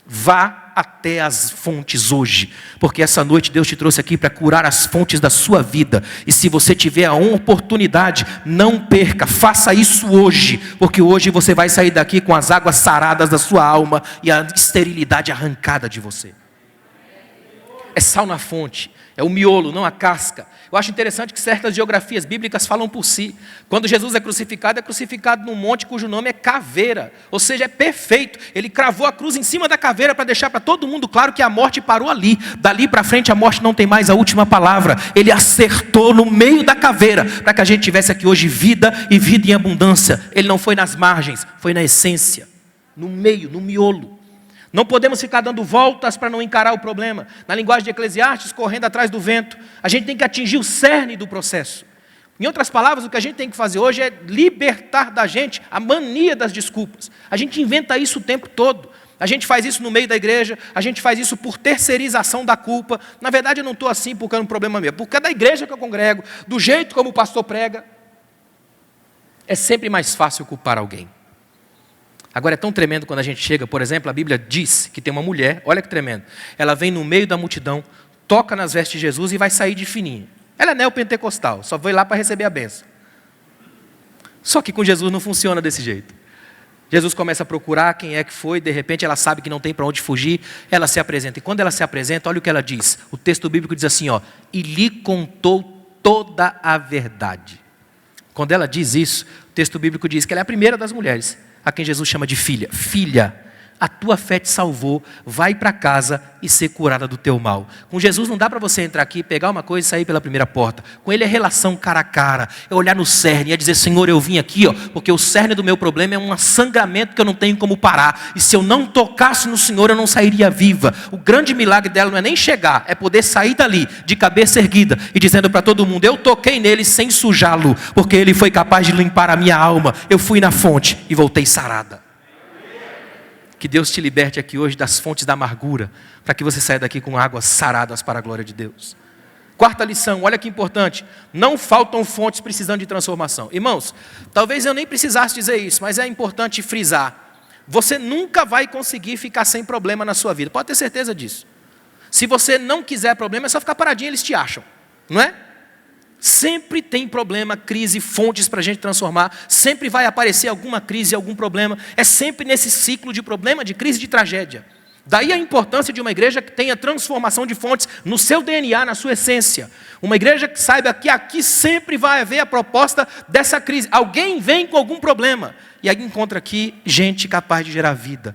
Vá até as fontes hoje, porque essa noite Deus te trouxe aqui para curar as fontes da sua vida. E se você tiver a oportunidade, não perca, faça isso hoje, porque hoje você vai sair daqui com as águas saradas da sua alma e a esterilidade arrancada de você. É sal na fonte. É o miolo, não a casca. Eu acho interessante que certas geografias bíblicas falam por si. Quando Jesus é crucificado num monte cujo nome é caveira. Ou seja, é perfeito. Ele cravou a cruz em cima da caveira para deixar para todo mundo claro que a morte parou ali. Dali para frente a morte não tem mais a última palavra. Ele acertou no meio da caveira para que a gente tivesse aqui hoje vida e vida em abundância. Ele não foi nas margens, foi na essência. No meio, no miolo. Não podemos ficar dando voltas para não encarar o problema. Na linguagem de Eclesiastes, correndo atrás do vento. A gente tem que atingir o cerne do processo. Em outras palavras, o que a gente tem que fazer hoje é libertar da gente a mania das desculpas. A gente inventa isso o tempo todo. A gente faz isso no meio da igreja, a gente faz isso por terceirização da culpa. Na verdade, eu não estou assim porque é um problema meu. Porque é da igreja que eu congrego, do jeito como o pastor prega. É sempre mais fácil culpar alguém. Agora é tão tremendo quando a gente chega, por exemplo, a Bíblia diz que tem uma mulher, olha que tremendo, ela vem no meio da multidão, toca nas vestes de Jesus e vai sair de fininho. Ela é neopentecostal, só foi lá para receber a bênção. Só que com Jesus não funciona desse jeito. Jesus começa a procurar quem é que foi, de repente ela sabe que não tem para onde fugir, ela se apresenta. E quando ela se apresenta, olha o que ela diz. O texto bíblico diz assim, e lhe contou toda a verdade. Quando ela diz isso, o texto bíblico diz que ela é a primeira das mulheres a quem Jesus chama de filha. Filha, a tua fé te salvou, vai para casa e ser curada do teu mal. Com Jesus não dá para você entrar aqui, pegar uma coisa e sair pela primeira porta. Com Ele é relação cara a cara, é olhar no cerne, é dizer, Senhor, eu vim aqui, porque o cerne do meu problema é um sangramento que eu não tenho como parar. E se eu não tocasse no Senhor, eu não sairia viva. O grande milagre dela não é nem chegar, é poder sair dali, de cabeça erguida, e dizendo para todo mundo, eu toquei nele sem sujá-lo, porque Ele foi capaz de limpar a minha alma. Eu fui na fonte e voltei sarada. Que Deus te liberte aqui hoje das fontes da amargura, para que você saia daqui com águas saradas para a glória de Deus. Quarta lição, olha que importante. Não faltam fontes precisando de transformação. Irmãos, talvez eu nem precisasse dizer isso, mas é importante frisar. Você nunca vai conseguir ficar sem problema na sua vida. Pode ter certeza disso. Se você não quiser problema, é só ficar paradinho, eles te acham. Não é? Sempre tem problema, crise, fontes para a gente transformar. Sempre vai aparecer alguma crise, algum problema. É sempre nesse ciclo de problema, de crise, de tragédia. Daí a importância de uma igreja que tenha transformação de fontes no seu DNA, na sua essência. Uma igreja que saiba que aqui sempre vai haver a proposta dessa crise. Alguém vem com algum problema. E aí encontra aqui gente capaz de gerar vida.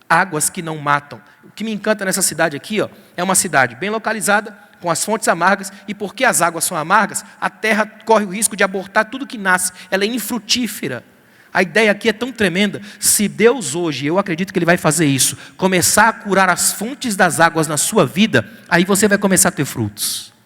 Águas que não matam. O que me encanta nessa cidade aqui, é uma cidade bem localizada, com as fontes amargas, e porque as águas são amargas, a terra corre o risco de abortar tudo que nasce, ela é infrutífera. A ideia aqui é tão tremenda, se Deus hoje, eu acredito que Ele vai fazer isso, começar a curar as fontes das águas na sua vida, aí você vai começar a ter frutos.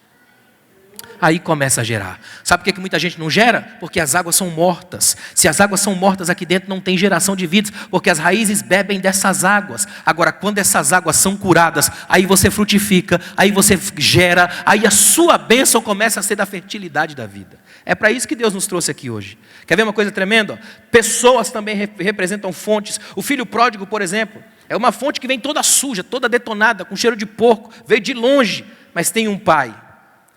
Aí começa a gerar. Sabe por que muita gente não gera? Porque as águas são mortas. Se as águas são mortas aqui dentro, não tem geração de vidas, porque as raízes bebem dessas águas. Agora, quando essas águas são curadas, aí você frutifica, aí você gera, aí a sua bênção começa a ser da fertilidade da vida. É para isso que Deus nos trouxe aqui hoje. Quer ver uma coisa tremenda? Pessoas também representam fontes. O filho pródigo, por exemplo, é uma fonte que vem toda suja, toda detonada, com cheiro de porco, veio de longe, mas tem um pai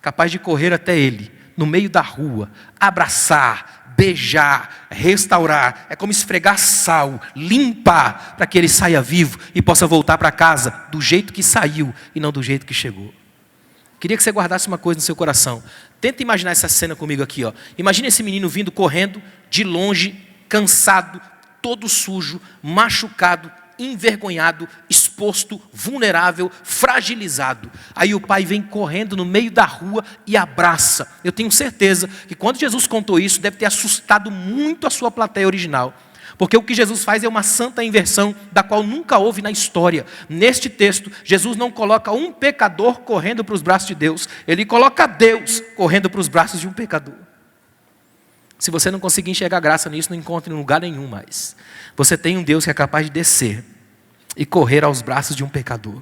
capaz de correr até ele, no meio da rua, abraçar, beijar, restaurar. É como esfregar sal, limpar, para que ele saia vivo e possa voltar para casa do jeito que saiu e não do jeito que chegou. Queria que você guardasse uma coisa no seu coração. Tenta imaginar essa cena comigo aqui. Imagina esse menino vindo correndo, de longe, cansado, todo sujo, machucado, envergonhado, exposto, vulnerável, fragilizado. Aí o pai vem correndo no meio da rua e abraça. Eu tenho certeza que quando Jesus contou isso, deve ter assustado muito a sua plateia original. Porque o que Jesus faz é uma santa inversão, da qual nunca houve na história. Neste texto, Jesus não coloca um pecador correndo para os braços de Deus. Ele coloca Deus correndo para os braços de um pecador. Se você não conseguir enxergar graça nisso, não encontre em lugar nenhum mais. Você tem um Deus que é capaz de descer e correr aos braços de um pecador.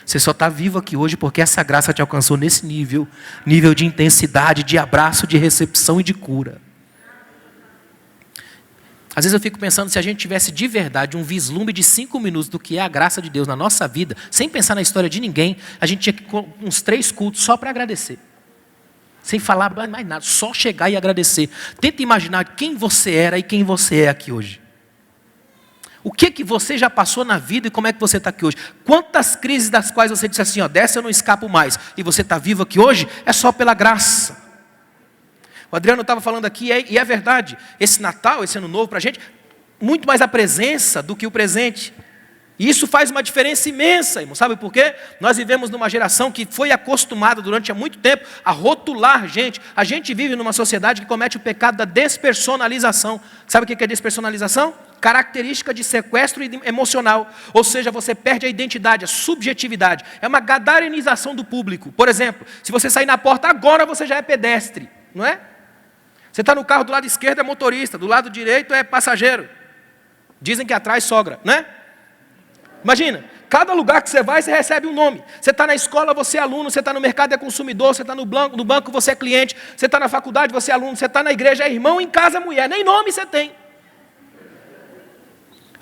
Você só está vivo aqui hoje porque essa graça te alcançou nesse nível de intensidade, de abraço, de recepção e de cura. Às vezes eu fico pensando, se a gente tivesse de verdade um vislumbre de 5 minutos do que é a graça de Deus na nossa vida, sem pensar na história de ninguém, a gente tinha uns 3 cultos só para agradecer. Sem falar mais nada, só chegar e agradecer. Tenta imaginar quem você era e quem você é aqui hoje. O que você já passou na vida e como é que você está aqui hoje? Quantas crises das quais você disse assim, ó, dessa eu não escapo mais, e você está vivo aqui hoje, é só pela graça. O Adriano estava falando aqui, e é verdade, esse Natal, esse Ano Novo para a gente, muito mais a presença do que o presente. E isso faz uma diferença imensa, irmão. Sabe por quê? Nós vivemos numa geração que foi acostumada durante muito tempo a rotular gente. A gente vive numa sociedade que comete o pecado da despersonalização. Sabe o que é despersonalização? Característica de sequestro emocional. Ou seja, você perde a identidade, a subjetividade. É uma gadarenização do público. Por exemplo, se você sair na porta agora, você já é pedestre, não é? Você está no carro, do lado esquerdo é motorista, do lado direito é passageiro. Dizem que atrás sogra, né? Imagina, cada lugar que você vai, você recebe um nome. Você está na escola, você é aluno. Você está no mercado, é consumidor. Você está no banco, você é cliente. Você está na faculdade, você é aluno. Você está na igreja, é irmão. Em casa, é mulher. Nem nome você tem.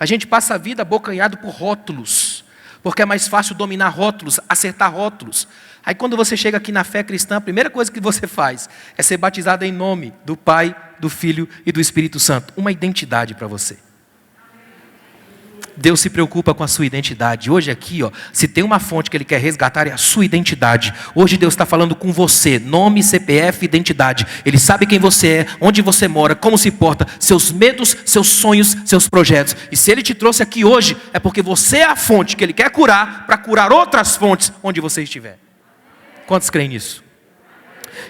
A gente passa a vida abocanhado por rótulos, porque é mais fácil dominar rótulos, acertar rótulos. Aí quando você chega aqui na fé cristã, a primeira coisa que você faz é ser batizado em nome do Pai, do Filho e do Espírito Santo. Uma identidade para você. Deus se preocupa com a sua identidade. Hoje aqui, ó, se tem uma fonte que Ele quer resgatar, é a sua identidade. Hoje Deus está falando com você. Nome, CPF, identidade. Ele sabe quem você é, onde você mora, como se porta, seus medos, seus sonhos, seus projetos. E se Ele te trouxe aqui hoje, é porque você é a fonte que Ele quer curar, para curar outras fontes onde você estiver. Quantos creem nisso?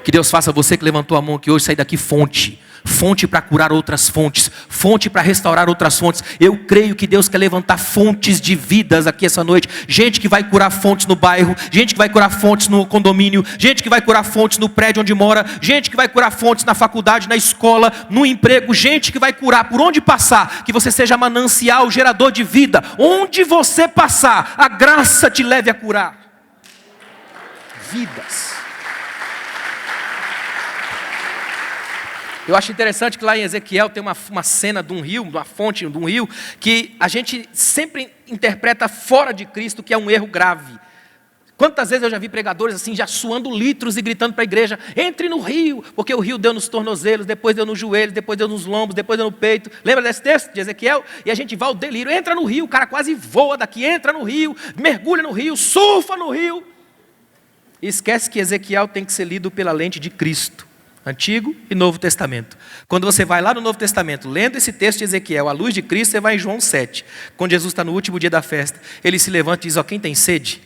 Que Deus faça você que levantou a mão aqui hoje sair daqui fonte. Fonte para curar outras fontes, fonte para restaurar outras fontes. Eu creio que Deus quer levantar fontes de vidas aqui essa noite. Gente que vai curar fontes no bairro, gente que vai curar fontes no condomínio, gente que vai curar fontes no prédio onde mora, gente que vai curar fontes na faculdade, na escola, no emprego, gente que vai curar por onde passar, que você seja manancial, gerador de vida. Onde você passar, a graça te leve a curar vidas. Eu acho interessante que lá em Ezequiel tem uma cena de um rio, uma fonte de um rio, que a gente sempre interpreta fora de Cristo, que é um erro grave. Quantas vezes eu já vi pregadores assim, já suando litros e gritando para a igreja, entre no rio, porque o rio deu nos tornozelos, depois deu nos joelhos, depois deu nos lombos, depois deu no peito. Lembra desse texto de Ezequiel? E a gente vai ao delírio, entra no rio, o cara quase voa daqui, entra no rio, mergulha no rio, surfa no rio. E esquece que Ezequiel tem que ser lido pela lente de Cristo. Antigo e Novo Testamento. Quando você vai lá no Novo Testamento, lendo esse texto de Ezequiel, à luz de Cristo, você vai em João 7. Quando Jesus está no último dia da festa, Ele se levanta e diz, ó, quem tem sede,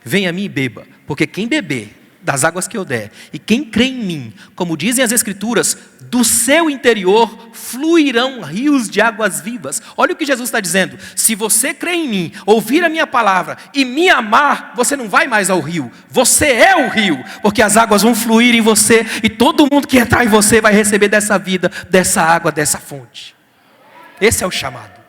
venha a mim e beba. Porque quem beber das águas que eu der, e quem crê em mim, como dizem as Escrituras, do seu interior fluirão rios de águas vivas. Olha o que Jesus está dizendo. Se você crê em mim, ouvir a minha palavra e me amar, você não vai mais ao rio. Você é o rio, porque as águas vão fluir em você e todo mundo que entrar em você vai receber dessa vida, dessa água, dessa fonte. Esse é o chamado.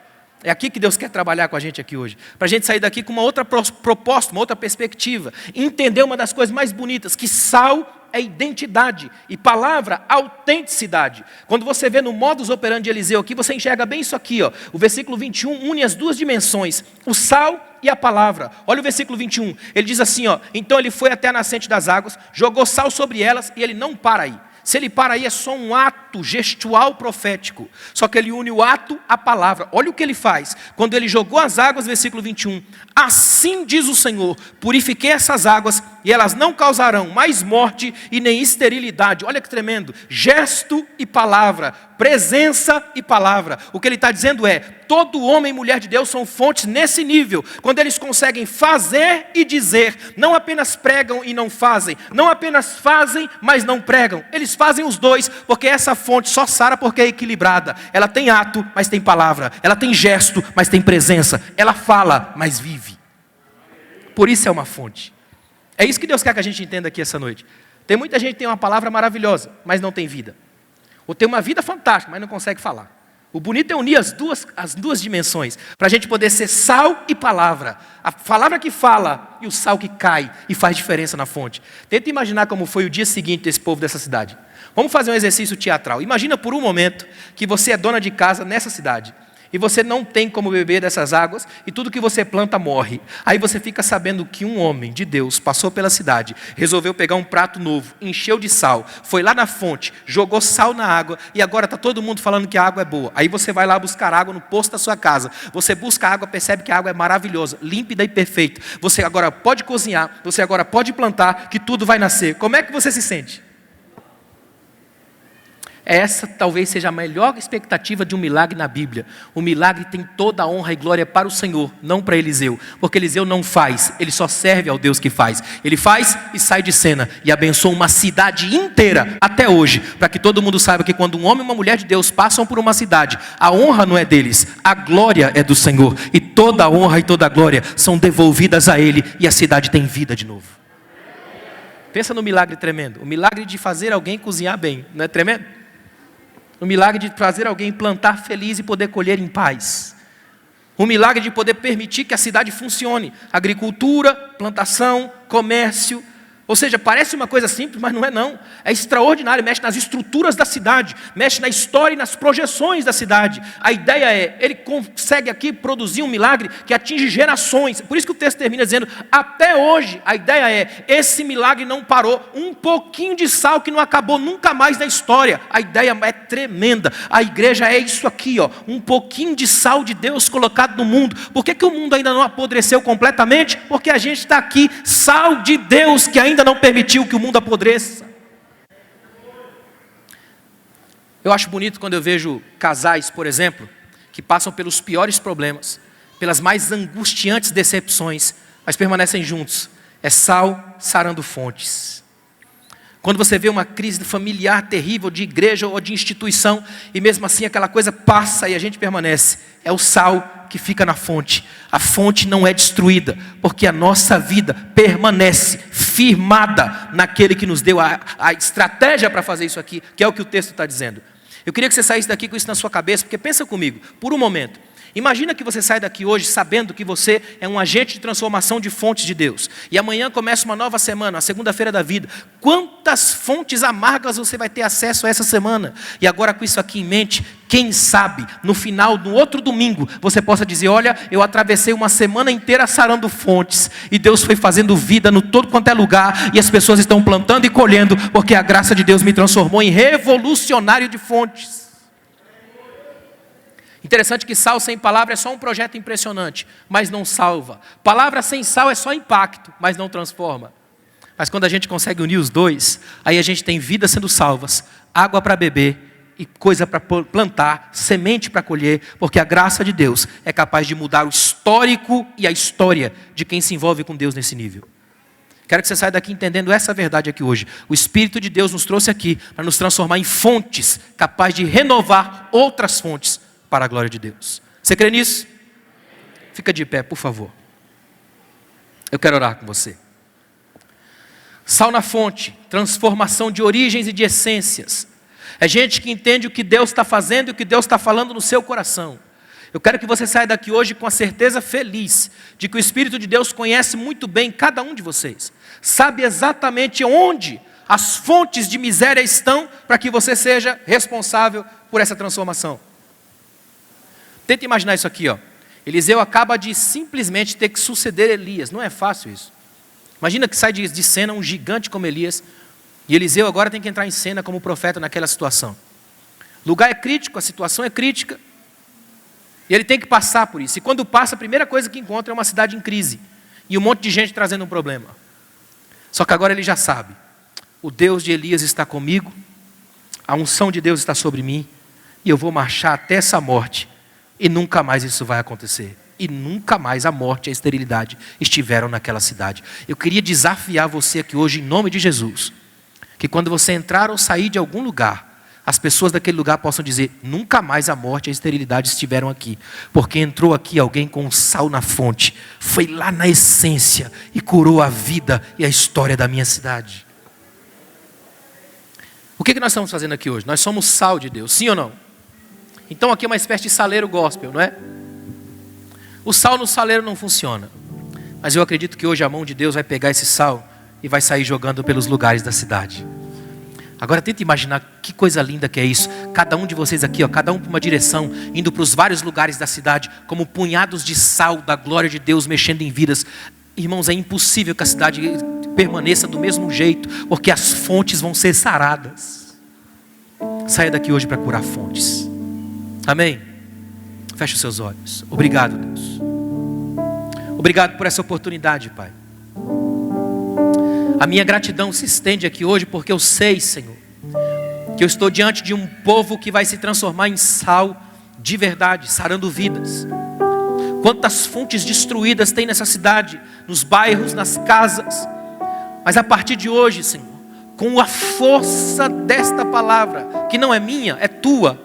É aqui que Deus quer trabalhar com a gente aqui hoje. Para a gente sair daqui com uma outra proposta, uma outra perspectiva. Entender uma das coisas mais bonitas, que sal é identidade e palavra, autenticidade. Quando você vê no modus operandi de Eliseu aqui, você enxerga bem isso aqui, ó. O versículo 21 une as duas dimensões, o sal e a palavra. Olha o versículo 21, ele diz assim, ó, então ele foi até a nascente das águas, jogou sal sobre elas e ele não para aí. Se ele para aí é só um ato gestual profético. Só que ele une o ato à palavra. Olha o que ele faz. Quando ele jogou as águas, versículo 21. Assim diz o Senhor, purifiquei essas águas e elas não causarão mais morte e nem esterilidade. Olha que tremendo. Gesto e palavra. Presença e palavra. O que ele está dizendo é, todo homem e mulher de Deus são fontes nesse nível. Quando eles conseguem fazer e dizer. Não apenas pregam e não fazem. Não apenas fazem, mas não pregam. Eles fazem os dois, porque essa fonte só sara porque é equilibrada. Ela tem ato, mas tem palavra. Ela tem gesto, mas tem presença. Ela fala, mas vive. Por isso é uma fonte. É isso que Deus quer que a gente entenda aqui essa noite. Tem muita gente que tem uma palavra maravilhosa, mas não tem vida. Ou tem uma vida fantástica, mas não consegue falar. O bonito é unir as duas dimensões, para a gente poder ser sal e palavra. A palavra que fala e o sal que cai e faz diferença na fonte. Tenta imaginar como foi o dia seguinte desse povo dessa cidade. Vamos fazer um exercício teatral. Imagina por um momento que você é dona de casa nessa cidade. e você não tem como beber dessas águas, e tudo que você planta morre. Aí você fica sabendo que um homem de Deus passou pela cidade, resolveu pegar um prato novo, encheu de sal, foi lá na fonte, jogou sal na água, e agora está todo mundo falando que a água é boa. Aí você vai lá buscar água no poço da sua casa, você busca a água, percebe que a água é maravilhosa, límpida e perfeita. Você agora pode cozinhar, você agora pode plantar, que tudo vai nascer. Como é que você se sente? Essa talvez seja a melhor expectativa de um milagre na Bíblia. O milagre tem toda a honra e glória para o Senhor, não para Eliseu. Porque Eliseu não faz, ele só serve ao Deus que faz. Ele faz e sai de cena e abençoa uma cidade inteira até hoje. Para que todo mundo saiba que quando um homem e uma mulher de Deus passam por uma cidade, a honra não é deles, a glória é do Senhor. E toda a honra e toda a glória são devolvidas a Ele e a cidade tem vida de novo. Pensa no milagre tremendo. O milagre de fazer alguém cozinhar bem, não é tremendo? O milagre de fazer alguém plantar feliz e poder colher em paz. O milagre de poder permitir que a cidade funcione. Agricultura, plantação, comércio. Ou seja, parece uma coisa simples, mas não é não. É extraordinário, mexe nas estruturas da cidade, mexe na história e nas projeções da cidade. A ideia é, ele consegue aqui produzir um milagre que atinge gerações. Por isso que o texto termina dizendo, até hoje, a ideia é, esse milagre não parou. Um pouquinho de sal que não acabou nunca mais na história. A ideia é tremenda. A igreja é isso aqui, ó, um pouquinho de sal de Deus colocado no mundo. Por que o mundo ainda não apodreceu completamente? Porque a gente está aqui, sal de Deus que ainda não permitiu que o mundo apodreça. Eu acho bonito quando eu vejo casais, por exemplo, que passam pelos piores problemas, pelas mais angustiantes decepções, mas permanecem juntos. É sal sarando fontes. Quando você vê uma crise familiar terrível de igreja ou de instituição, e mesmo assim aquela coisa passa e a gente permanece, é o sal que fica na fonte. A fonte não é destruída, porque a nossa vida permanece firmada naquele que nos deu a estratégia para fazer isso aqui, que é o que o texto está dizendo. Eu queria que você saísse daqui com isso na sua cabeça, porque pensa comigo, por um momento. Imagina que você sai daqui hoje sabendo que você é um agente de transformação de fontes de Deus. E amanhã começa uma nova semana, a segunda-feira da vida. Quantas fontes amargas você vai ter acesso a essa semana? E agora com isso aqui em mente, quem sabe, no final do outro domingo, você possa dizer, olha, eu atravessei uma semana inteira sarando fontes. E Deus foi fazendo vida no todo quanto é lugar. E as pessoas estão plantando e colhendo, porque a graça de Deus me transformou em revolucionário de fontes. Interessante que sal sem palavra é só um projeto impressionante, mas não salva. Palavra sem sal é só impacto, mas não transforma. Mas quando a gente consegue unir os dois, aí a gente tem vidas sendo salvas, água para beber e coisa para plantar, semente para colher, porque a graça de Deus é capaz de mudar o histórico e a história de quem se envolve com Deus nesse nível. Quero que você saia daqui entendendo essa verdade aqui hoje. O Espírito de Deus nos trouxe aqui para nos transformar em fontes, capaz de renovar outras fontes para a glória de Deus. Você crê nisso? Fica de pé, por favor. Eu quero orar com você. Sal na fonte, transformação de origens e de essências. É gente que entende o que Deus está fazendo e o que Deus está falando no seu coração. Eu quero que você saia daqui hoje com a certeza feliz de que o Espírito de Deus conhece muito bem cada um de vocês. Sabe exatamente onde as fontes de miséria estão para que você seja responsável por essa transformação. Tenta imaginar isso aqui, ó. Eliseu acaba de simplesmente ter que suceder Elias. Não é fácil isso. Imagina que sai de cena um gigante como Elias. E Eliseu agora tem que entrar em cena como profeta naquela situação. O lugar é crítico, a situação é crítica. E ele tem que passar por isso. E quando passa, a primeira coisa que encontra é uma cidade em crise. E um monte de gente trazendo um problema. Só que agora ele já sabe. O Deus de Elias está comigo. A unção de Deus está sobre mim. E eu vou marchar até essa morte. E nunca mais isso vai acontecer. E nunca mais a morte e a esterilidade estiveram naquela cidade. Eu queria desafiar você aqui hoje, em nome de Jesus, que quando você entrar ou sair de algum lugar, as pessoas daquele lugar possam dizer, nunca mais a morte e a esterilidade estiveram aqui. Porque entrou aqui alguém com sal na fonte, foi lá na essência e curou a vida e a história da minha cidade. O que nós estamos fazendo aqui hoje? Nós somos sal de Deus, sim ou não? Então aqui é uma espécie de saleiro gospel, não é? O sal no saleiro não funciona. Mas eu acredito que hoje a mão de Deus vai pegar esse sal e vai sair jogando pelos lugares da cidade. Agora tenta imaginar que coisa linda que é isso. Cada um de vocês aqui, ó, cada um para uma direção, indo para os vários lugares da cidade, como punhados de sal da glória de Deus, mexendo em vidas. Irmãos, é impossível que a cidade permaneça do mesmo jeito, porque as fontes vão ser saradas. Saia daqui hoje para curar fontes. Amém? Feche os seus olhos. Obrigado, Deus. Obrigado por essa oportunidade, Pai. A minha gratidão se estende aqui hoje porque eu sei, Senhor, que eu estou diante de um povo que vai se transformar em sal de verdade, sarando vidas. Quantas fontes destruídas tem nessa cidade, nos bairros, nas casas. Mas a partir de hoje, Senhor, com a força desta palavra, que não é minha, é tua,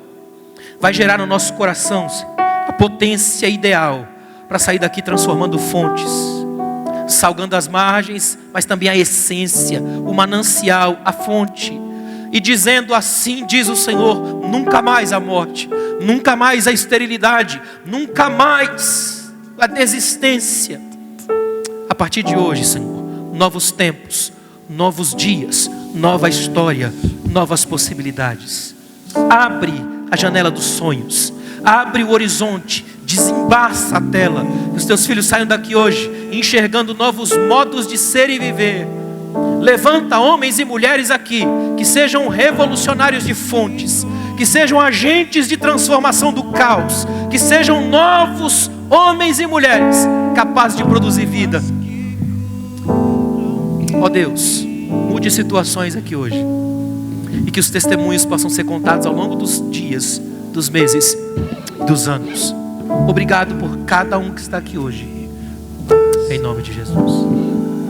vai gerar no nosso coração, Senhor, a potência ideal para sair daqui transformando fontes, salgando as margens, mas também a essência, o manancial, a fonte. E dizendo assim, diz o Senhor, nunca mais a morte, nunca mais a esterilidade, nunca mais a desistência. A partir de hoje, Senhor, novos tempos, novos dias, nova história, novas possibilidades. Abre a janela dos sonhos, abre o horizonte, desembaça a tela, que os teus filhos saiam daqui hoje enxergando novos modos de ser e viver. Levanta homens e mulheres aqui que sejam revolucionários de fontes, que sejam agentes de transformação do caos, que sejam novos homens e mulheres capazes de produzir vida. Ó Deus, mude situações aqui hoje e que os testemunhos possam ser contados ao longo dos dias, dos meses, dos anos. Obrigado por cada um que está aqui hoje, em nome de Jesus.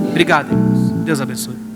Obrigado, irmãos. Deus abençoe.